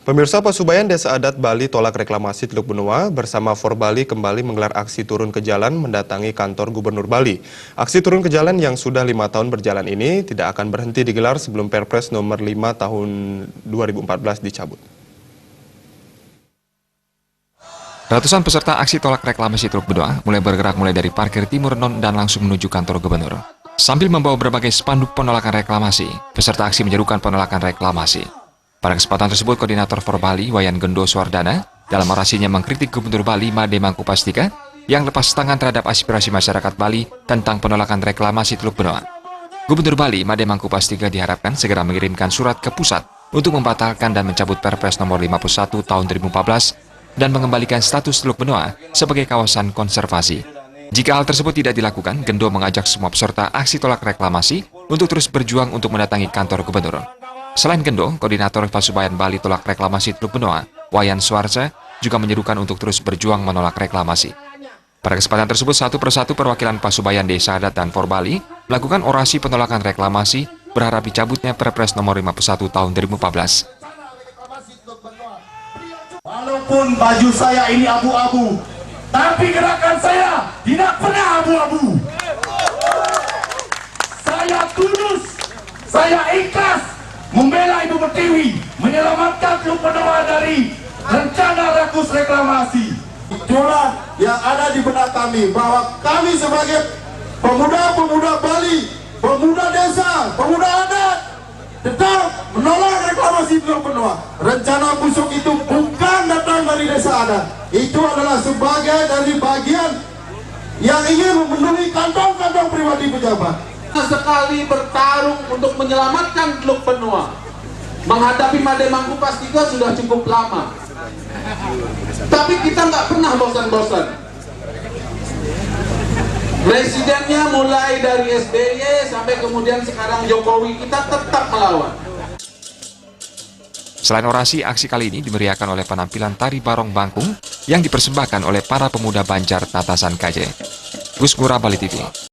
Pemirsa, Pasubayan Desa Adat Bali tolak reklamasi Teluk Benoa bersama Forbali kembali menggelar aksi turun ke jalan mendatangi kantor Gubernur Bali. Aksi turun ke jalan yang sudah 5 tahun berjalan ini tidak akan berhenti digelar sebelum Perpres nomor 5 tahun 2014 dicabut. Ratusan peserta aksi tolak reklamasi Teluk Benoa mulai bergerak mulai dari parkir Timur Non dan langsung menuju kantor Gubernur. Sambil membawa berbagai spanduk penolakan reklamasi, peserta aksi menyerukan penolakan reklamasi. Pada kesempatan tersebut, Koordinator Forbali, Wayan Gendo Suwardana, dalam orasinya mengkritik Gubernur Bali, Made Mangkupastika, yang lepas tangan terhadap aspirasi masyarakat Bali tentang penolakan reklamasi Teluk Benoa. Gubernur Bali, Made Mangkupastika diharapkan segera mengirimkan surat ke pusat untuk membatalkan dan mencabut Perpres nomor 51 tahun 2014 dan mengembalikan status Teluk Benoa sebagai kawasan konservasi. Jika hal tersebut tidak dilakukan, Gendo mengajak semua peserta aksi tolak reklamasi untuk terus berjuang untuk mendatangi kantor Gubernur. Selain Gendo, Koordinator Pasubayan Bali tolak reklamasi Teluk Benoa, Wayan Suwarsa, juga menyerukan untuk terus berjuang menolak reklamasi. Pada kesempatan tersebut, satu persatu perwakilan Pasubayan Desa Adat dan Forbali melakukan orasi penolakan reklamasi berharap dicabutnya Perpres nomor 51 tahun 2014. Walaupun baju saya ini abu-abu, tapi gerakan saya tidak pernah abu-abu. Saya tulus, saya ikhlas membela Ibu Pertiwi, menyelamatkan Teluk Benoa dari rencana rakus reklamasi. Itulah yang ada di benak kami, bahwa kami sebagai pemuda-pemuda Bali, pemuda desa, pemuda adat, tetap menolak reklamasi Teluk Benoa. Rencana busuk itu bukan datang dari desa adat. Itu adalah sebagai dari bagian yang ingin memenuhi kantong-kantong pribadi pejabat. Sekali bertarung untuk menyelamatkan Teluk Benoa, menghadapi Made Mangkupastika sudah cukup lama, tapi kita nggak pernah bosan-bosan. Presidennya mulai dari SBY sampai kemudian sekarang Jokowi, kita tetap melawan. Selain orasi, aksi kali ini dimeriahkan oleh penampilan tari barong bangkung yang dipersembahkan oleh para pemuda Banjar Tatasan KJ. Gus Ngurah, Bali TV.